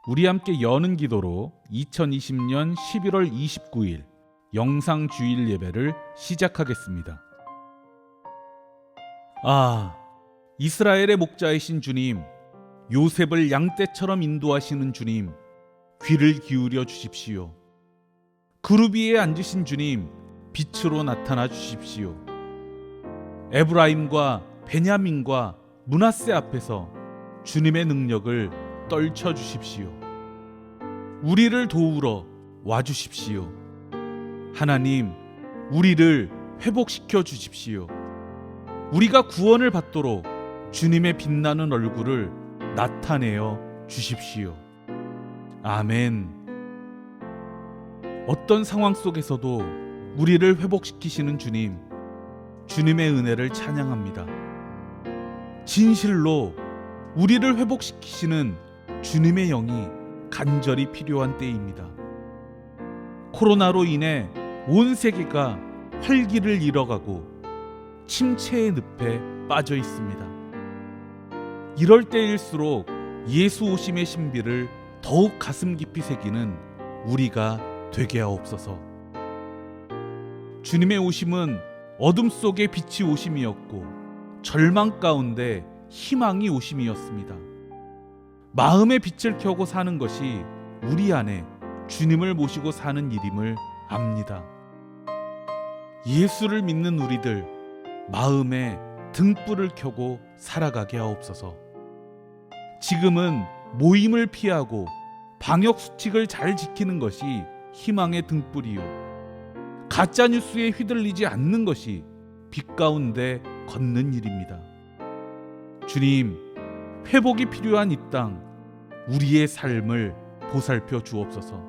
우리 함께 여는 기도로 2020년 11월 29일 영상 주일 예배를 시작하겠습니다. 이스라엘의 목자이신 주님, 요셉을 양떼처럼 인도하시는 주님, 귀를 기울여 주십시오. 그룹 위에 앉으신 주님, 빛으로 나타나 주십시오. 에브라임과 베냐민과 므낫세 앞에서 주님의 능력을 떨쳐 주십시오. 우리를 도우러 와주십시오. 하나님, 우리를 회복시켜 주십시오. 우리가 구원을 받도록 주님의 빛나는 얼굴을 나타내어 주십시오. 아멘. 어떤 상황 속에서도 우리를 회복시키시는 주님, 주님의 은혜를 찬양합니다. 진실로 우리를 회복시키시는 주님의 영이 간절히 필요한 때입니다. 코로나로 인해 온 세계가 활기를 잃어가고 침체의 늪에 빠져 있습니다. 이럴 때일수록 예수 오심의 신비를 더욱 가슴 깊이 새기는 우리가 되게 하옵소서. 주님의 오심은 어둠 속에 빛이 오심이었고 절망 가운데 희망이 오심이었습니다. 마음의 빛을 켜고 사는 것이 우리 안에 주님을 모시고 사는 일임을 압니다. 예수를 믿는 우리들, 마음에 등불을 켜고 살아가게 하옵소서. 지금은 모임을 피하고 방역 수칙을 잘 지키는 것이 희망의 등불이요, 가짜 뉴스에 휘둘리지 않는 것이 빛 가운데 걷는 일입니다. 주님, 회복이 필요한 이 땅, 우리의 삶을 보살펴 주옵소서.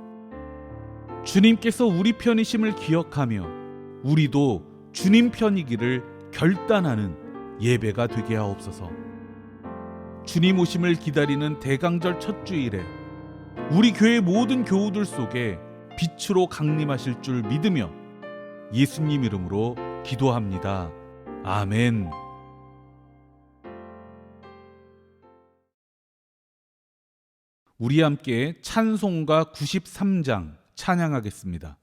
주님께서 우리 편이심을 기억하며 우리도 주님 편이기를 결단하는 예배가 되게 하옵소서. 주님 오심을 기다리는 대강절 첫 주일에 우리 교회 모든 교우들 속에 빛으로 강림하실 줄 믿으며 예수님 이름으로 기도합니다. 아멘. 우리 함께 찬송가 93장 찬양하겠습니다.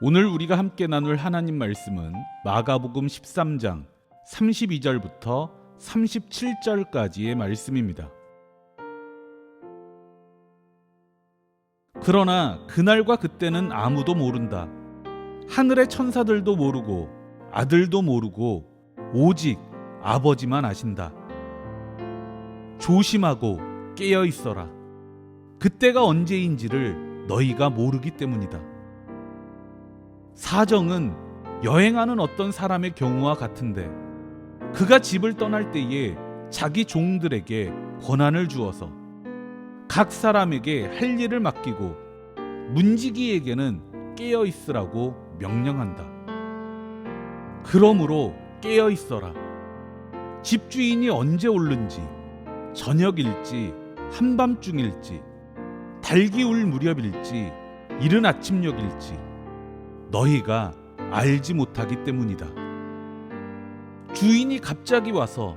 오늘 우리가 함께 나눌 하나님 말씀은 마가복음 13장 32절부터 37절까지의 말씀입니다. 그러나 그날과 그때는 아무도 모른다. 하늘의 천사들도 모르고 아들도 모르고 오직 아버지만 아신다. 조심하고 깨어 있어라. 그때가 언제인지를 너희가 모르기 때문이다. 사정은 여행하는 어떤 사람의 경우와 같은데 그가 집을 떠날 때에 자기 종들에게 권한을 주어서 각 사람에게 할 일을 맡기고 문지기에게는 깨어 있으라고 명령한다. 그러므로 깨어 있어라. 집주인이 언제 오는지, 저녁일지 한밤중일지 달기 울 무렵일지 이른 아침녘일지 너희가 알지 못하기 때문이다. 주인이 갑자기 와서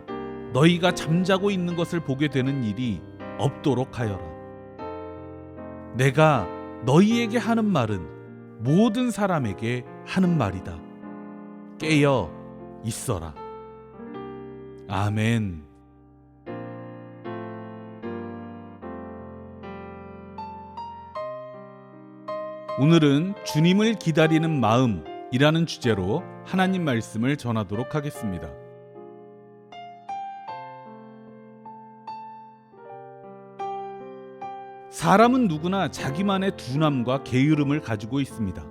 너희가 잠자고 있는 것을 보게 되는 일이 없도록 하여라. 내가 너희에게 하는 말은 모든 사람에게 하는 말이다. 깨어 있어라. 아멘. 오늘은 주님을 기다리는 마음이라는 주제로 하나님 말씀을 전하도록 하겠습니다. 사람은 누구나 자기만의 둔함과 게으름을 가지고 있습니다.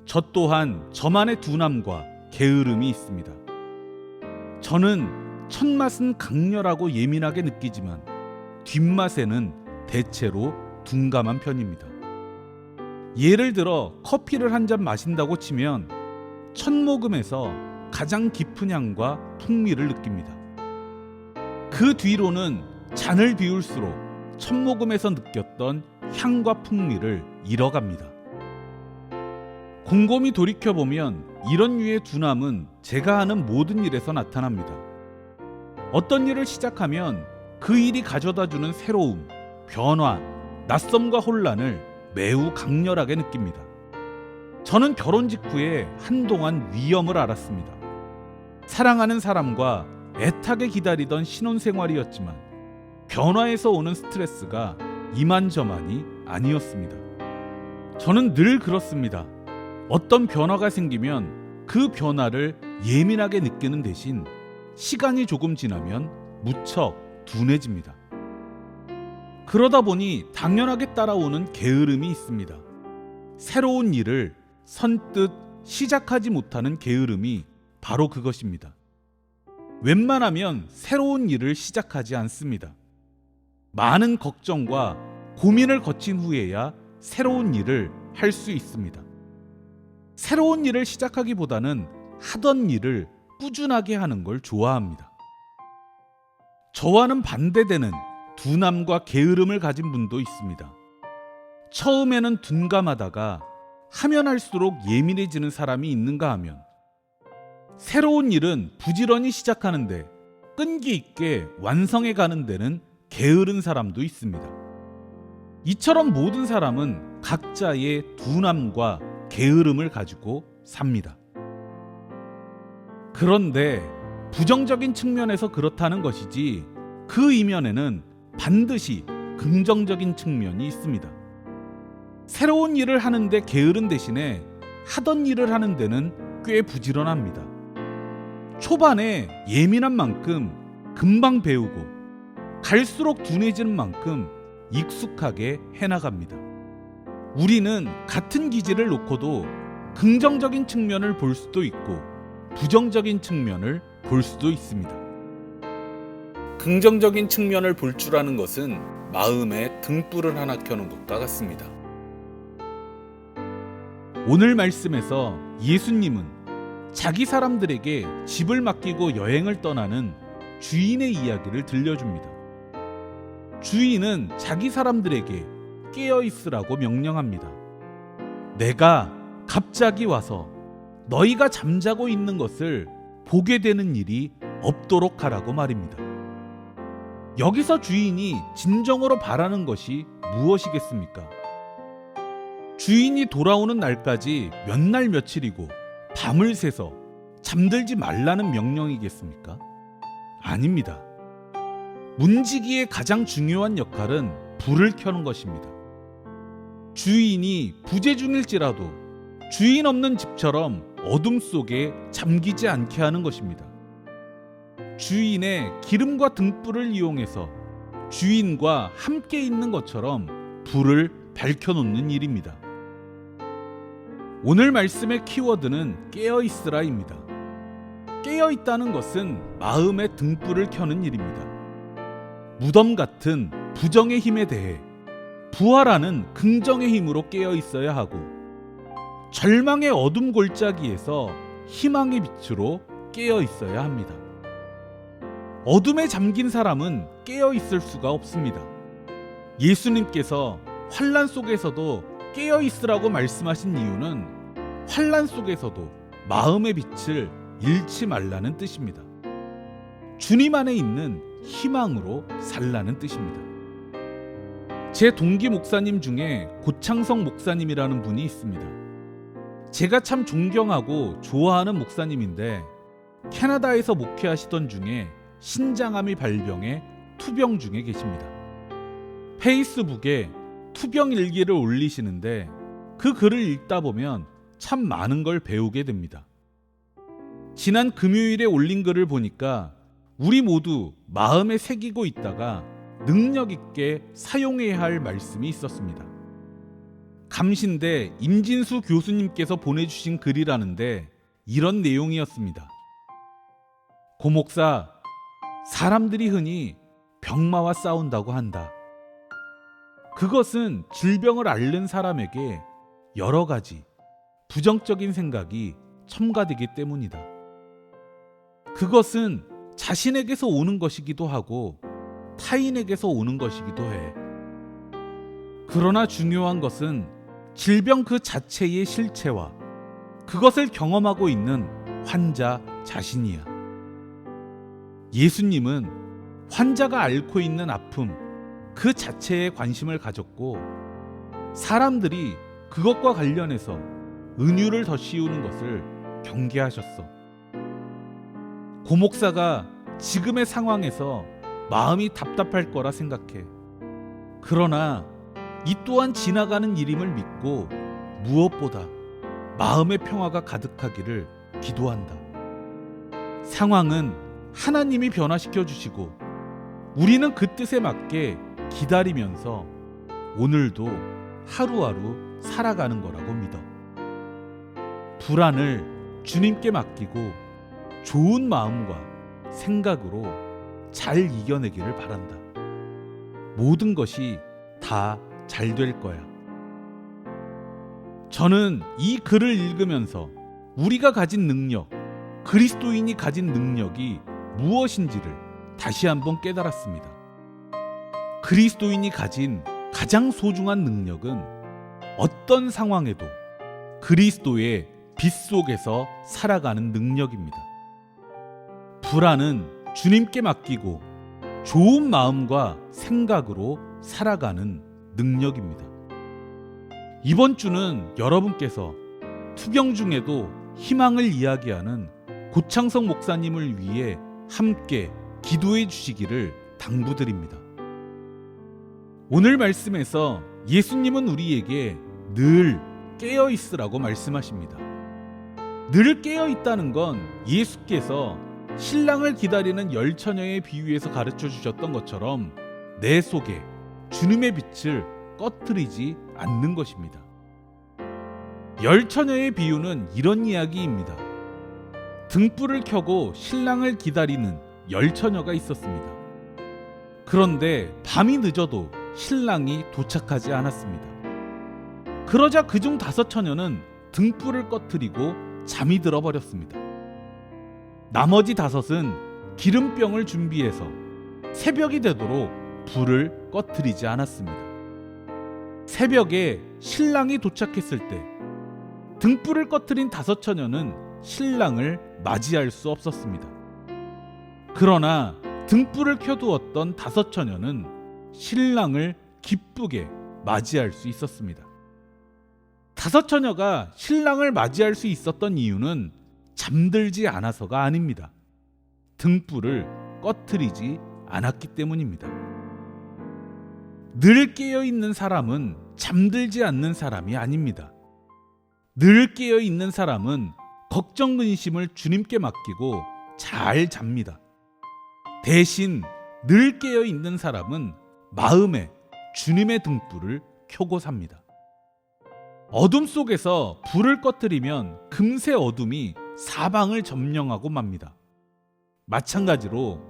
저 또한 저만의 둔함과 게으름이 있습니다. 저는 첫맛은 강렬하고 예민하게 느끼지만 뒷맛에는 대체로 둔감한 편입니다. 예를 들어 커피를 한 잔 마신다고 치면 첫 모금에서 가장 깊은 향과 풍미를 느낍니다. 그 뒤로는 잔을 비울수록 첫 모금에서 느꼈던 향과 풍미를 잃어갑니다. 곰곰이 돌이켜보면 이런 류의 둔함은 제가 하는 모든 일에서 나타납니다. 어떤 일을 시작하면 그 일이 가져다주는 새로움, 변화, 낯섦과 혼란을 매우 강렬하게 느낍니다. 저는 결혼 직후에 한동안 위험을 알았습니다. 사랑하는 사람과 애타게 기다리던 신혼생활이었지만 변화에서 오는 스트레스가 이만저만이 아니었습니다. 저는 늘 그렇습니다. 어떤 변화가 생기면 그 변화를 예민하게 느끼는 대신 시간이 조금 지나면 무척 둔해집니다. 그러다 보니 당연하게 따라오는 게으름이 있습니다. 새로운 일을 선뜻 시작하지 못하는 게으름이 바로 그것입니다. 웬만하면 새로운 일을 시작하지 않습니다. 많은 걱정과 고민을 거친 후에야 새로운 일을 할 수 있습니다. 새로운 일을 시작하기보다는 하던 일을 꾸준하게 하는 걸 좋아합니다. 저와는 반대되는 둔함과 게으름을 가진 분도 있습니다. 처음에는 둔감하다가 하면 할수록 예민해지는 사람이 있는가 하면 새로운 일은 부지런히 시작하는데 끈기 있게 완성해 가는 데는 게으른 사람도 있습니다. 이처럼 모든 사람은 각자의 둔함과 게으름을 가지고 삽니다. 그런데 부정적인 측면에서 그렇다는 것이지 그 이면에는 반드시 긍정적인 측면이 있습니다. 새로운 일을 하는데 게으른 대신에 하던 일을 하는 데는 꽤 부지런합니다. 초반에 예민한 만큼 금방 배우고 갈수록 둔해지는 만큼 익숙하게 해나갑니다. 우리는 같은 기질을 놓고도 긍정적인 측면을 볼 수도 있고 부정적인 측면을 볼 수도 있습니다. 긍정적인 측면을 볼 줄 아는 것은 마음에 등불을 하나 켜는 것과 같습니다. 오늘 말씀에서 예수님은 자기 사람들에게 집을 맡기고 여행을 떠나는 주인의 이야기를 들려줍니다. 주인은 자기 사람들에게 깨어 있으라고 명령합니다. 내가 갑자기 와서 너희가 잠자고 있는 것을 보게 되는 일이 없도록 하라고 말입니다. 여기서 주인이 진정으로 바라는 것이 무엇이겠습니까? 주인이 돌아오는 날까지 몇 날 며칠이고 밤을 새서 잠들지 말라는 명령이겠습니까? 아닙니다. 문지기의 가장 중요한 역할은 불을 켜는 것입니다. 주인이 부재 중일지라도 주인 없는 집처럼 어둠 속에 잠기지 않게 하는 것입니다. 주인의 기름과 등불을 이용해서 주인과 함께 있는 것처럼 불을 밝혀놓는 일입니다. 오늘 말씀의 키워드는 깨어있으라입니다. 깨어있다는 것은 마음의 등불을 켜는 일입니다. 무덤 같은 부정의 힘에 대해 부활하는 긍정의 힘으로 깨어있어야 하고, 절망의 어둠 골짜기에서 희망의 빛으로 깨어있어야 합니다. 어둠에 잠긴 사람은 깨어있을 수가 없습니다. 예수님께서 환난 속에서도 깨어있으라고 말씀하신 이유는 환난 속에서도 마음의 빛을 잃지 말라는 뜻입니다. 주님 안에 있는 희망으로 살라는 뜻입니다. 제 동기 목사님 중에 고창성 목사님이라는 분이 있습니다. 제가 참 존경하고 좋아하는 목사님인데, 캐나다에서 목회하시던 중에 신장암이 발병해 투병 중에 계십니다. 페이스북에 투병 일기를 올리시는데 그 글을 읽다 보면 참 많은 걸 배우게 됩니다. 지난 금요일에 올린 글을 보니까 우리 모두 마음에 새기고 있다가 능력 있게 사용해야 할 말씀이 있었습니다. 감신대 임진수 교수님께서 보내주신 글이라는데 이런 내용이었습니다. 고 목사, 사람들이 흔히 병마와 싸운다고 한다. 그것은 질병을 앓는 사람에게 여러 가지 부정적인 생각이 첨가되기 때문이다. 그것은 자신에게서 오는 것이기도 하고 타인에게서 오는 것이기도 해. 그러나 중요한 것은 질병 그 자체의 실체와 그것을 경험하고 있는 환자 자신이야. 예수님은 환자가 앓고 있는 아픔 그 자체에 관심을 가졌고, 사람들이 그것과 관련해서 은유를 더 씌우는 것을 경계하셨어. 고 목사가 지금의 상황에서 마음이 답답할 거라 생각해. 그러나 이 또한 지나가는 일임을 믿고 무엇보다 마음의 평화가 가득하기를 기도한다. 상황은 하나님이 변화시켜 주시고 우리는 그 뜻에 맞게 기다리면서 오늘도 하루하루 살아가는 거라고 믿어. 불안을 주님께 맡기고 좋은 마음과 생각으로 잘 이겨내기를 바란다. 모든 것이 다 잘 될 거야. 저는 이 글을 읽으면서 우리가 가진 능력, 그리스도인이 가진 능력이 무엇인지를 다시 한번 깨달았습니다. 그리스도인이 가진 가장 소중한 능력은 어떤 상황에도 그리스도의 빛 속에서 살아가는 능력입니다. 불안은 주님께 맡기고 좋은 마음과 생각으로 살아가는 능력입니다. 이번 주는 여러분께서 투병 중에도 희망을 이야기하는 고창성 목사님을 위해 함께 기도해 주시기를 당부드립니다. 오늘 말씀에서 예수님은 우리에게 늘 깨어 있으라고 말씀하십니다. 늘 깨어 있다는 건 예수께서 신랑을 기다리는 열 처녀의 비유에서 가르쳐 주셨던 것처럼 내 속에 주님의 빛을 꺼뜨리지 않는 것입니다. 열 처녀의 비유는 이런 이야기입니다. 등불을 켜고 신랑을 기다리는 열 처녀가 있었습니다. 그런데 밤이 늦어도 신랑이 도착하지 않았습니다. 그러자 그중 5 처녀는 등불을 꺼뜨리고 잠이 들어버렸습니다. 나머지 5은 기름병을 준비해서 새벽이 되도록 불을 꺼뜨리지 않았습니다. 새벽에 신랑이 도착했을 때 등불을 꺼뜨린 5 처녀는 신랑을 맞이할 수 없었습니다. 그러나 등불을 켜두었던 5 처녀는 신랑을 기쁘게 맞이할 수 있었습니다. 다섯 처녀가 신랑을 맞이할 수 있었던 이유는 잠들지 않아서가 아닙니다. 등불을 꺼트리지 않았기 때문입니다. 늘 깨어 있는 사람은 잠들지 않는 사람이 아닙니다. 늘 깨어 있는 사람은 걱정 근심을 주님께 맡기고 잘 잡니다. 대신 늘 깨어 있는 사람은 마음에 주님의 등불을 켜고 삽니다. 어둠 속에서 불을 꺼뜨리면 금세 어둠이 사방을 점령하고 맙니다. 마찬가지로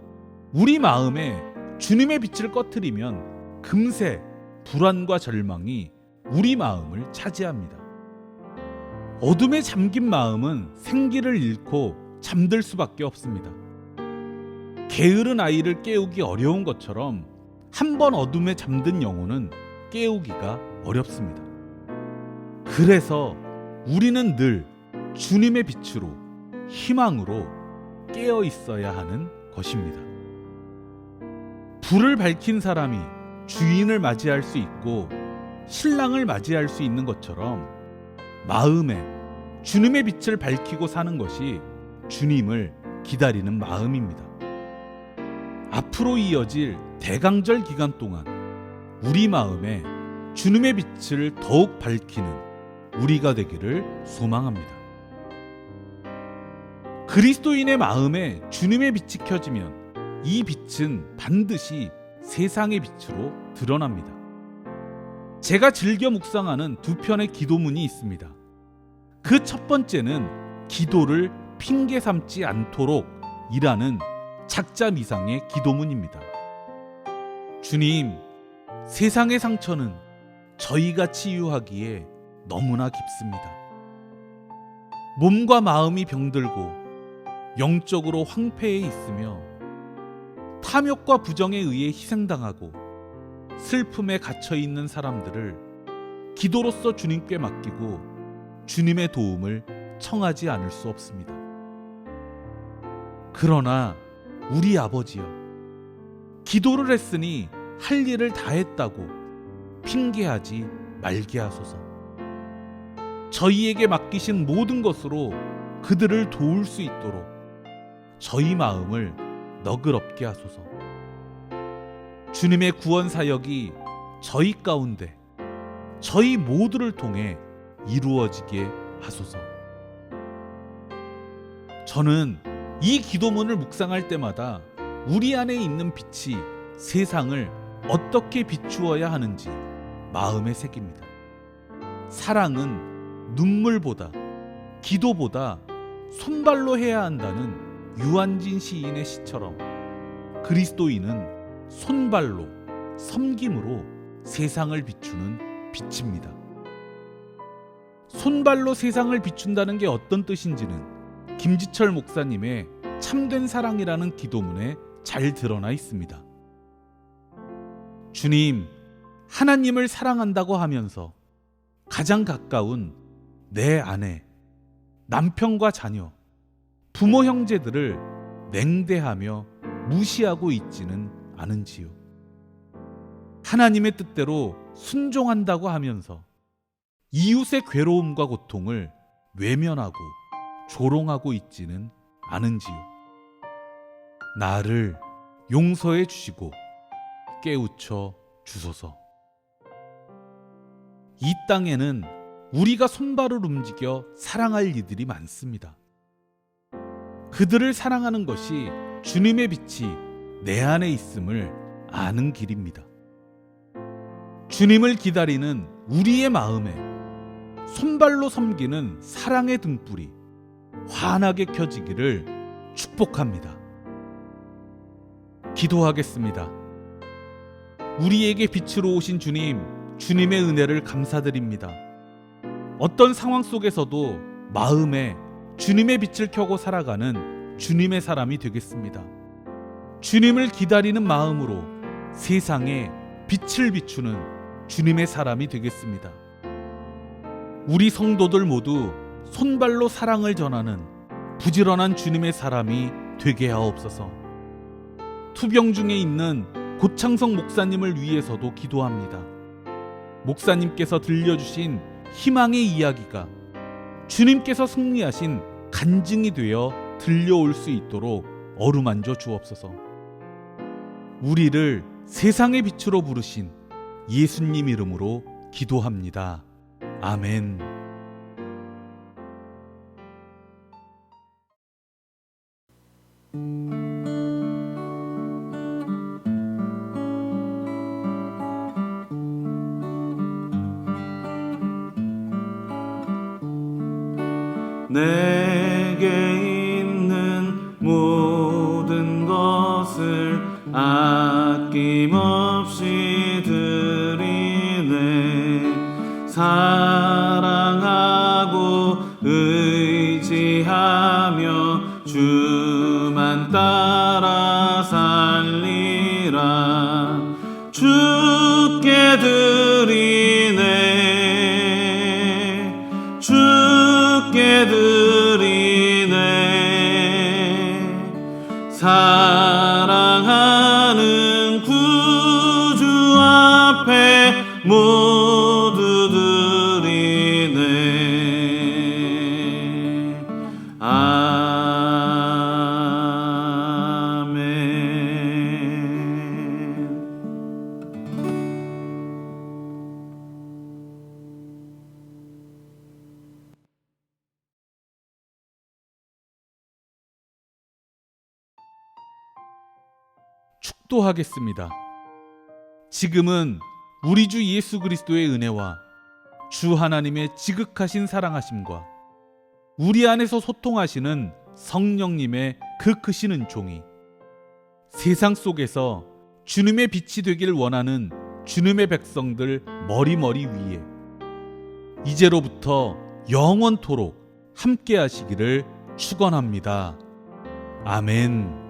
우리 마음에 주님의 빛을 꺼뜨리면 금세 불안과 절망이 우리 마음을 차지합니다. 어둠에 잠긴 마음은 생기를 잃고 잠들 수밖에 없습니다. 게으른 아이를 깨우기 어려운 것처럼 한 번 어둠에 잠든 영혼은 깨우기가 어렵습니다. 그래서 우리는 늘 주님의 빛으로, 희망으로 깨어 있어야 하는 것입니다. 불을 밝힌 사람이 주인을 맞이할 수 있고 신랑을 맞이할 수 있는 것처럼 마음에 주님의 빛을 밝히고 사는 것이 주님을 기다리는 마음입니다. 앞으로 이어질 대강절 기간 동안 우리 마음에 주님의 빛을 더욱 밝히는 우리가 되기를 소망합니다. 그리스도인의 마음에 주님의 빛이 켜지면 이 빛은 반드시 세상의 빛으로 드러납니다. 제가 즐겨 묵상하는 두 편의 기도문이 있습니다. 그 첫 번째는 기도를 핑계 삼지 않도록 이라는 작자 미상의 기도문입니다. 주님, 세상의 상처는 저희가 치유하기에 너무나 깊습니다. 몸과 마음이 병들고 영적으로 황폐해 있으며 탐욕과 부정에 의해 희생당하고 슬픔에 갇혀 있는 사람들을 기도로서 주님께 맡기고 주님의 도움을 청하지 않을 수 없습니다. 그러나 우리 아버지여, 기도를 했으니 할 일을 다 했다고 핑계하지 말게 하소서. 저희에게 맡기신 모든 것으로 그들을 도울 수 있도록 저희 마음을 너그럽게 하소서. 주님의 구원 사역이 저희 가운데 저희 모두를 통해 이루어지게 하소서. 저는 이 기도문을 묵상할 때마다 우리 안에 있는 빛이 세상을 어떻게 비추어야 하는지 마음에 새깁니다. 사랑은 눈물보다, 기도보다 손발로 해야 한다는 유한진 시인의 시처럼 그리스도인은 손발로, 섬김으로 세상을 비추는 빛입니다. 손발로 세상을 비춘다는 게 어떤 뜻인지는 김지철 목사님의 참된 사랑이라는 기도문에 잘 드러나 있습니다. 주님, 하나님을 사랑한다고 하면서 가장 가까운 내 아내, 남편과 자녀, 부모 형제들을 냉대하며 무시하고 있지는 않은지요. 하나님의 뜻대로 순종한다고 하면서 이웃의 괴로움과 고통을 외면하고 조롱하고 있지는 않은지요. 나를 용서해 주시고 깨우쳐 주소서. 이 땅에는 우리가 손발을 움직여 사랑할 이들이 많습니다. 그들을 사랑하는 것이 주님의 빛이 내 안에 있음을 아는 길입니다. 주님을 기다리는 우리의 마음에 손발로 섬기는 사랑의 등불이 환하게 켜지기를 축복합니다. 기도하겠습니다. 우리에게 빛으로 오신 주님, 주님의 은혜를 감사드립니다. 어떤 상황 속에서도 마음에 주님의 빛을 켜고 살아가는 주님의 사람이 되겠습니다. 주님을 기다리는 마음으로 세상에 빛을 비추는 주님의 사람이 되겠습니다. 우리 성도들 모두 손발로 사랑을 전하는 부지런한 주님의 사람이 되게 하옵소서. 투병 중에 있는 고창성 목사님을 위해서도 기도합니다. 목사님께서 들려주신 희망의 이야기가 주님께서 승리하신 간증이 되어 들려올 수 있도록 어루만져 주옵소서. 우리를 세상의 빛으로 부르신 예수님 이름으로 기도합니다. 아멘. 내게 있는 모든 것을 아낌없이 드리네. 사랑하고 의지하며 주만 따라 살리라. 주께 드리네. 주께 드리네. 사랑하는 구주 앞에 모두 드리네. 아멘. 축도하겠습니다. 지금은 우리 주 예수 그리스도의 은혜와 주 하나님의 지극하신 사랑하심과 우리 안에서 소통하시는 성령님의 그 크신 은총이 세상 속에서 주님의 빛이 되길 원하는 주님의 백성들 머리머리 위에 이제로부터 영원토록 함께 하시기를 축원합니다. 아멘.